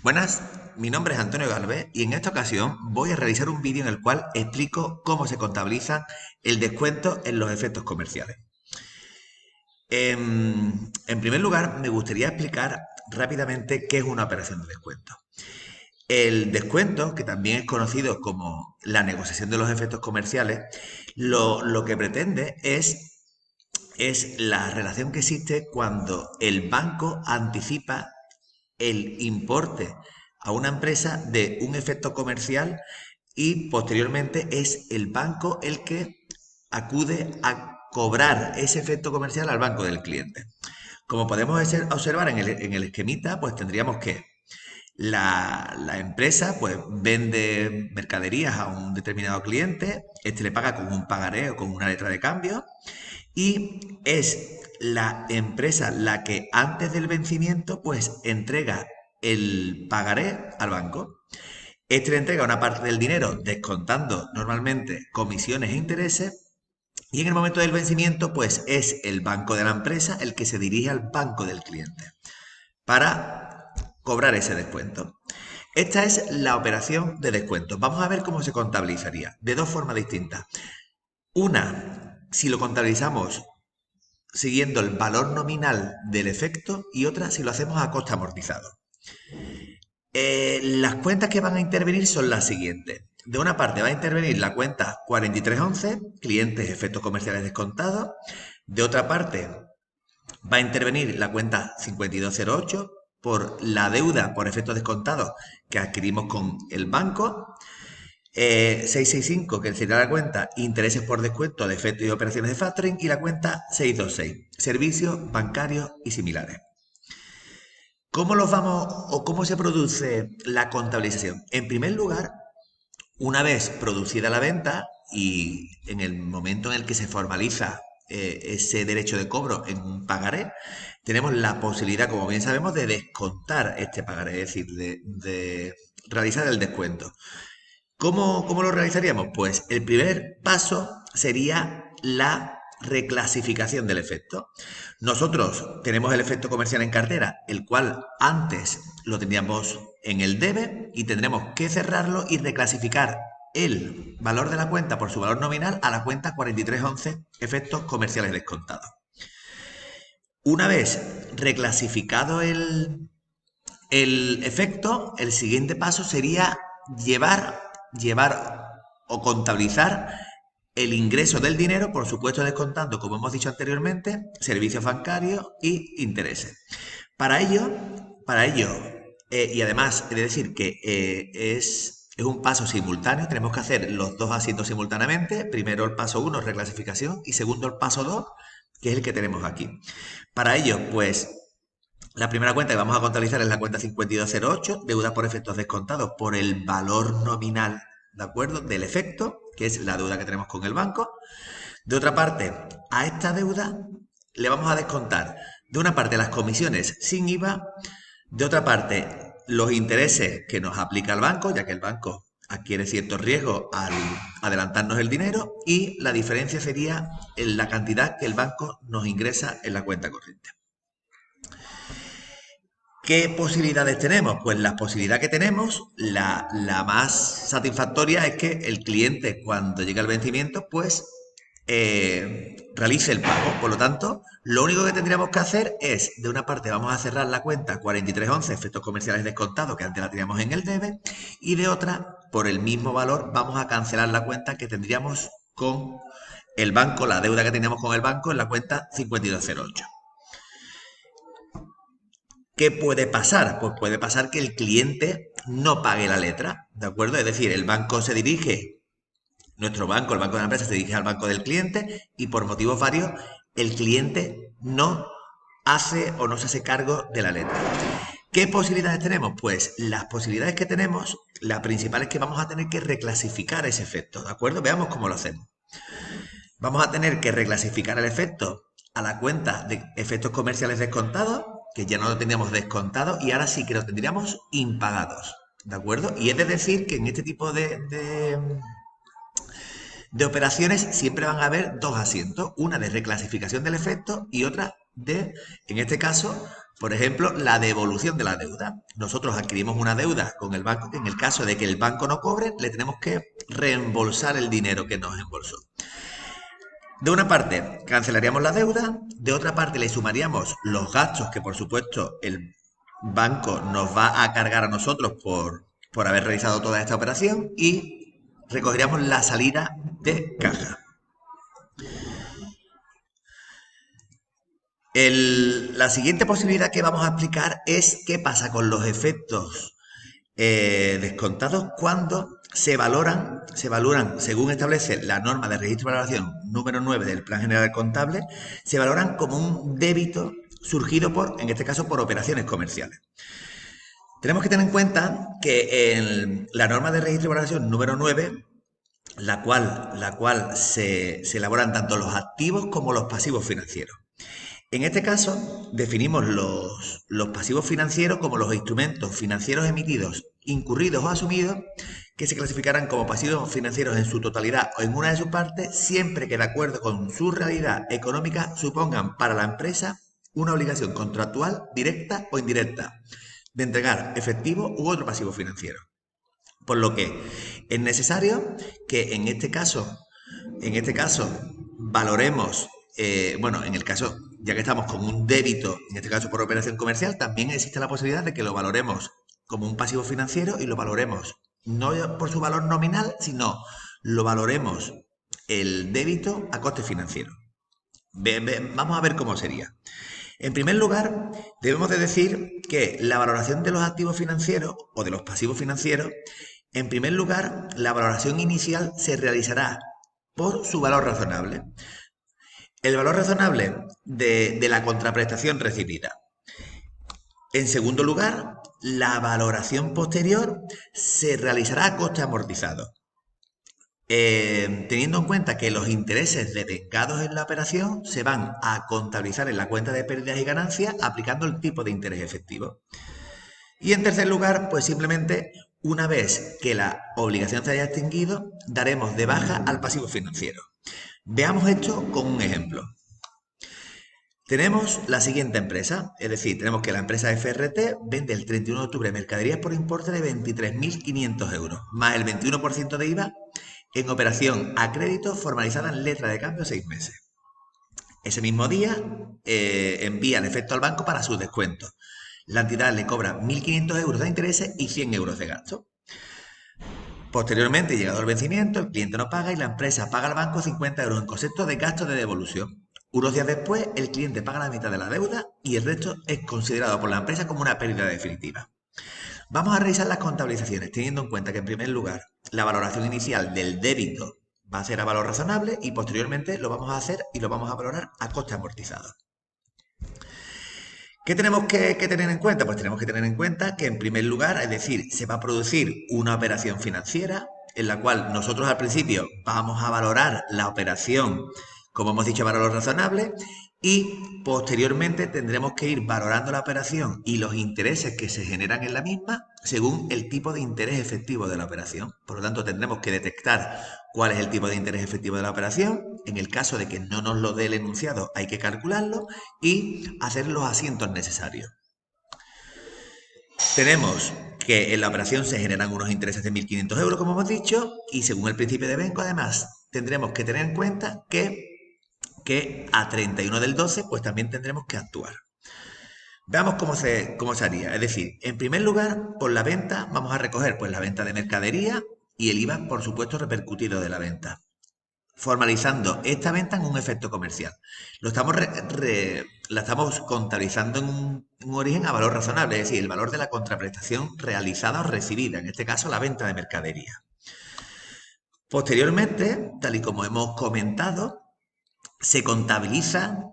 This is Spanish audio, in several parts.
Buenas, mi nombre es Antonio Galvez y en esta ocasión voy a realizar un vídeo en el cual explico cómo se contabiliza el descuento en los efectos comerciales. En primer lugar, me gustaría explicar rápidamente qué es una operación de descuento. El descuento, que también es conocido como la negociación de los efectos comerciales, lo que pretende es la relación que existe cuando el banco anticipa el importe a una empresa de un efecto comercial y posteriormente es el banco el que acude a cobrar ese efecto comercial al banco del cliente. Como podemos observar en el esquemita, pues tendríamos que la empresa pues vende mercaderías a un determinado cliente, este le paga con un pagaré o con una letra de cambio y es la empresa la que antes del vencimiento pues entrega el pagaré al banco. Este le entrega una parte del dinero descontando normalmente comisiones e intereses y en el momento del vencimiento pues es el banco de la empresa el que se dirige al banco del cliente para cobrar ese descuento. Esta es la operación de descuento. Vamos a ver cómo se contabilizaría de dos formas distintas. Una, si lo contabilizamos siguiendo el valor nominal del efecto y otra si lo hacemos a coste amortizado. Las cuentas que van a intervenir son las siguientes. De una parte va a intervenir la cuenta 4311, clientes efectos comerciales descontados. De otra parte va a intervenir la cuenta 5208 por la deuda por efectos descontados que adquirimos con el banco. 665, que sería la cuenta intereses por descuento de efectos y operaciones de factoring, y la cuenta 626, servicios bancarios y similares. ¿Cómo los vamos o cómo se produce la contabilización? En primer lugar, una vez producida la venta y en el momento en el que se formaliza ese derecho de cobro en un pagaré, tenemos la posibilidad, como bien sabemos, de descontar este pagaré, es decir, de realizar el descuento. ¿Cómo lo realizaríamos? Pues el primer paso sería la reclasificación del efecto. Nosotros tenemos el efecto comercial en cartera, el cual antes lo teníamos en el debe y tendremos que cerrarlo y reclasificar el valor de la cuenta por su valor nominal a la cuenta 4311 efectos comerciales descontados. Una vez reclasificado el efecto, el siguiente paso sería llevar o contabilizar el ingreso del dinero, por supuesto descontando, como hemos dicho anteriormente, servicios bancarios y intereses. Para ello, y además he de decir que es un paso simultáneo, tenemos que hacer los dos asientos simultáneamente. Primero el paso 1, reclasificación, y segundo el paso 2, que es el que tenemos aquí. Para ello, pues la primera cuenta que vamos a contabilizar es la cuenta 5208, deuda por efectos descontados por el valor nominal, ¿de acuerdo? Del efecto, que es la deuda que tenemos con el banco. De otra parte, a esta deuda le vamos a descontar de una parte las comisiones sin IVA, de otra parte los intereses que nos aplica el banco, ya que el banco adquiere cierto riesgo al adelantarnos el dinero, y la diferencia sería en la cantidad que el banco nos ingresa en la cuenta corriente. ¿Qué posibilidades tenemos? Pues la posibilidad que tenemos, la más satisfactoria es que el cliente cuando llega al vencimiento, pues realice el pago. Por lo tanto, lo único que tendríamos que hacer es, de una parte vamos a cerrar la cuenta 4311, efectos comerciales descontados, que antes la teníamos en el debe, y de otra, por el mismo valor, vamos a cancelar la cuenta que tendríamos con el banco, la deuda que teníamos con el banco en la cuenta 5208. ¿Qué puede pasar? Pues puede pasar que el cliente no pague la letra, ¿de acuerdo? Es decir, el banco se dirige, nuestro banco, el banco de la empresa se dirige al banco del cliente y por motivos varios el cliente no hace o no se hace cargo de la letra. ¿Qué posibilidades tenemos? Pues las posibilidades que tenemos, la principal es que vamos a tener que reclasificar ese efecto, ¿de acuerdo? Veamos cómo lo hacemos. Vamos a tener que reclasificar el efecto a la cuenta de efectos comerciales descontados, que ya no lo teníamos descontado y ahora sí que lo tendríamos impagados. ¿De acuerdo? Y es de decir que en este tipo de operaciones siempre van a haber dos asientos, una de reclasificación del efecto y otra de, en este caso, Por ejemplo, la devolución de la deuda. Nosotros adquirimos una deuda con el banco que en el caso de que el banco no cobre, le tenemos que reembolsar el dinero que nos embolsó. De una parte, cancelaríamos la deuda, de otra parte, le sumaríamos los gastos que, por supuesto, el banco nos va a cargar a nosotros por haber realizado toda esta operación y recogeríamos la salida de caja. La siguiente posibilidad que vamos a explicar es qué pasa con los efectos descontados cuando se valoran según establece la norma de registro de valoración número 9 del Plan General Contable, se valoran como un débito surgido en este caso, por operaciones comerciales. Tenemos que tener en cuenta que en la norma de registro de valoración número 9, la cual se elaboran tanto los activos como los pasivos financieros. En este caso, definimos los pasivos financieros como los instrumentos financieros emitidos, incurridos o asumidos, que se clasificarán como pasivos financieros en su totalidad o en una de sus partes, siempre que de acuerdo con su realidad económica supongan para la empresa una obligación contractual directa o indirecta de entregar efectivo u otro pasivo financiero. Por lo que es necesario que en este caso, valoremos, bueno, en el caso, ya que estamos con un débito, en este caso por operación comercial, también existe la posibilidad de que lo valoremos como un pasivo financiero y lo valoremos no por su valor nominal, sino lo valoremos el débito a coste financiero. Vamos a ver cómo sería. En primer lugar, debemos de decir que la valoración de los activos financieros o de los pasivos financieros, en primer lugar, la valoración inicial se realizará por su valor razonable. El valor razonable de la contraprestación recibida. En segundo lugar, la valoración posterior se realizará a coste amortizado. Teniendo en cuenta que los intereses devengados en la operación se van a contabilizar en la cuenta de pérdidas y ganancias aplicando el tipo de interés efectivo. Y en tercer lugar, pues simplemente una vez que la obligación se haya extinguido, daremos de baja al pasivo financiero. Veamos esto con un ejemplo. Tenemos la siguiente empresa, es decir, tenemos que la empresa FRT vende el 31 de octubre mercaderías por importe de 23.500 euros, más el 21% de IVA en operación a crédito formalizada en letra de cambio 6 meses. Ese mismo día envía el efecto al banco para sus descuentos. La entidad le cobra 1.500 euros de intereses y 100 euros de gasto. Posteriormente, llegado el vencimiento, el cliente no paga y la empresa paga al banco 50 euros en concepto de gastos de devolución. Unos días después, el cliente paga la mitad de la deuda y el resto es considerado por la empresa como una pérdida definitiva. Vamos a revisar las contabilizaciones, teniendo en cuenta que, en primer lugar, la valoración inicial del débito va a ser a valor razonable y posteriormente lo vamos a hacer y lo vamos a valorar a coste amortizado. ¿Qué tenemos que tener en cuenta? Pues tenemos que tener en cuenta que, en primer lugar, es decir, se va a producir una operación financiera en la cual nosotros al principio vamos a valorar la operación, como hemos dicho, a valor razonable, y posteriormente tendremos que ir valorando la operación y los intereses que se generan en la misma según el tipo de interés efectivo de la operación. Por lo tanto, tendremos que detectar cuál es el tipo de interés efectivo de la operación. En el caso de que no nos lo dé el enunciado, hay que calcularlo y hacer los asientos necesarios. Tenemos que en la operación se generan unos intereses de 1.500 euros, como hemos dicho, y según el principio de Benko, además, tendremos que tener en cuenta que a 31 del 12, pues también tendremos que actuar. Veamos cómo se haría. Es decir, en primer lugar, por la venta vamos a recoger pues la venta de mercadería y el IVA, por supuesto, repercutido de la venta, formalizando esta venta en un efecto comercial. La estamos contabilizando en un origen a valor razonable, es decir, el valor de la contraprestación realizada o recibida, en este caso la venta de mercadería. Posteriormente, tal y como hemos comentado, se contabiliza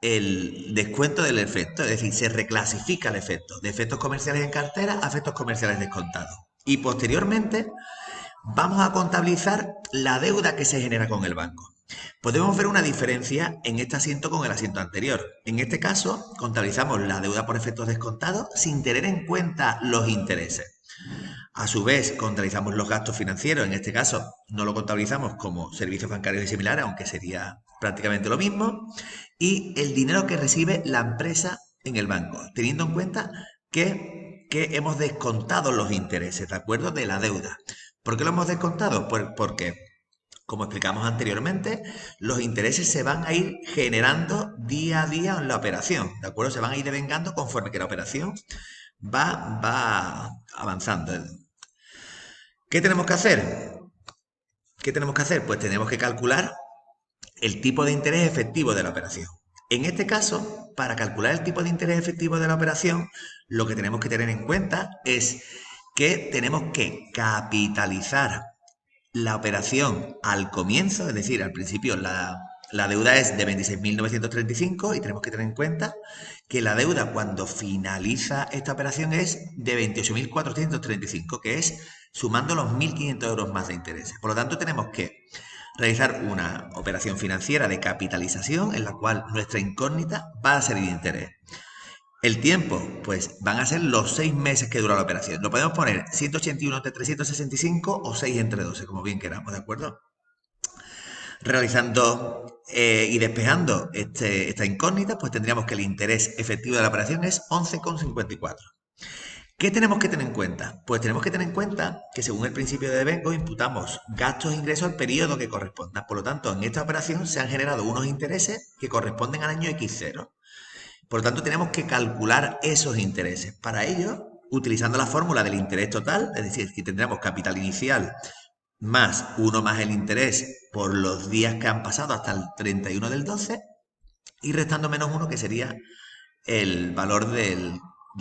el descuento del efecto, es decir, se reclasifica el efecto de efectos comerciales en cartera a efectos comerciales descontados. Y posteriormente vamos a contabilizar la deuda que se genera con el banco. Podemos ver una diferencia en este asiento con el asiento anterior. En este caso, contabilizamos la deuda por efectos descontados sin tener en cuenta los intereses. A su vez, contabilizamos los gastos financieros. En este caso, no lo contabilizamos como servicios bancarios y similares, aunque sería prácticamente lo mismo. Y el dinero que recibe la empresa en el banco, teniendo en cuenta que hemos descontado los intereses, ¿de acuerdo? De la deuda. ¿Por qué lo hemos descontado? Pues porque, como explicamos anteriormente, los intereses se van a ir generando día a día en la operación, ¿de acuerdo? Se van a ir devengando conforme que la operación va avanzando. ¿Qué tenemos que hacer? ¿Qué tenemos que hacer? Pues tenemos que calcular el tipo de interés efectivo de la operación. En este caso, para calcular el tipo de interés efectivo de la operación, lo que tenemos que tener en cuenta es que tenemos que capitalizar la operación al comienzo, es decir, al principio la deuda es de 26.935 y tenemos que tener en cuenta que la deuda cuando finaliza esta operación es de 28.435, que es sumando los 1.500 euros más de intereses. Por lo tanto, tenemos que realizar una operación financiera de capitalización en la cual nuestra incógnita va a ser el interés. El tiempo, pues van a ser los 6 meses que dura la operación. Lo podemos poner 181 entre 365 o 6 entre 12, como bien queramos, ¿de acuerdo? Realizando y despejando esta incógnita, pues tendríamos que el interés efectivo de la operación es 11,54. ¿Qué tenemos que tener en cuenta? Pues tenemos que tener en cuenta que según el principio de devengo imputamos gastos e ingresos al periodo que corresponda. Por lo tanto, en esta operación se han generado unos intereses que corresponden al año X0. Por lo tanto, tenemos que calcular esos intereses. Para ello, utilizando la fórmula del interés total, es decir, que tendremos capital inicial más 1 más el interés por los días que han pasado hasta el 31 del 12 y restando menos 1, que sería el valor del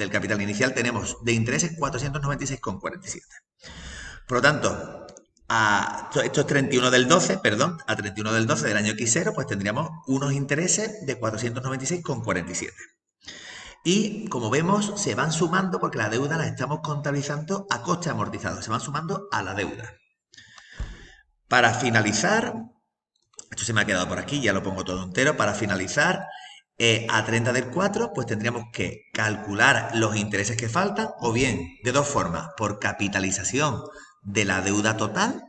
capital inicial, tenemos de intereses 496,47. Por lo tanto, esto es 31 del 12, perdón, a 31 del 12 del año X0, pues tendríamos unos intereses de 496,47. Y como vemos, se van sumando porque la deuda la estamos contabilizando a coste amortizado, se van sumando a la deuda. Para finalizar, esto se me ha quedado por aquí, ya lo pongo todo entero. Para finalizar, a 30 del 4, pues tendríamos que calcular los intereses que faltan, o bien de dos formas, por capitalización de la deuda total,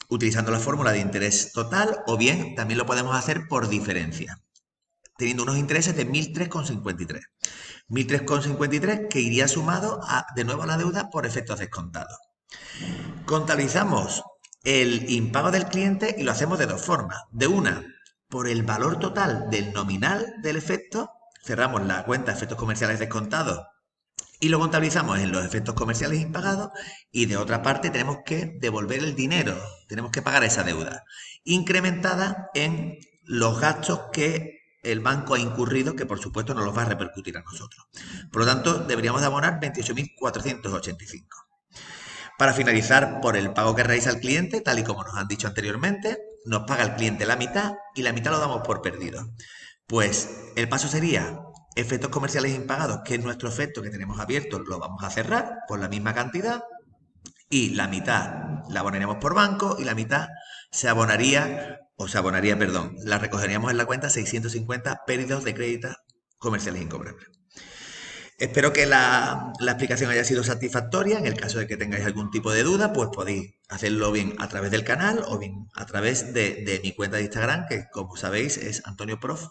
utilizando la fórmula de interés total, o bien también lo podemos hacer por diferencia, teniendo unos intereses de 1.003,53. 1.003,53 que iría sumado de nuevo a la deuda por efectos descontados. Contabilizamos el impago del cliente y lo hacemos de dos formas. De una, por el valor total del nominal del efecto, cerramos la cuenta de efectos comerciales descontados y lo contabilizamos en los efectos comerciales impagados, y de otra parte tenemos que devolver el dinero, tenemos que pagar esa deuda, incrementada en los gastos que el banco ha incurrido, que por supuesto nos los va a repercutir a nosotros. Por lo tanto, deberíamos de abonar 28.485. Para finalizar, por el pago que realiza el cliente, tal y como nos han dicho anteriormente, nos paga el cliente la mitad y la mitad lo damos por perdido. Pues el paso sería efectos comerciales impagados, que es nuestro efecto que tenemos abierto, lo vamos a cerrar por la misma cantidad y la mitad la abonaríamos por banco y la mitad la recogeríamos en la cuenta 650 pérdidas de créditos comerciales incobrables. Espero que la explicación haya sido satisfactoria. En el caso de que tengáis algún tipo de duda, pues podéis hacerlo bien a través del canal o bien a través de mi cuenta de Instagram, que como sabéis es Antonio Prof.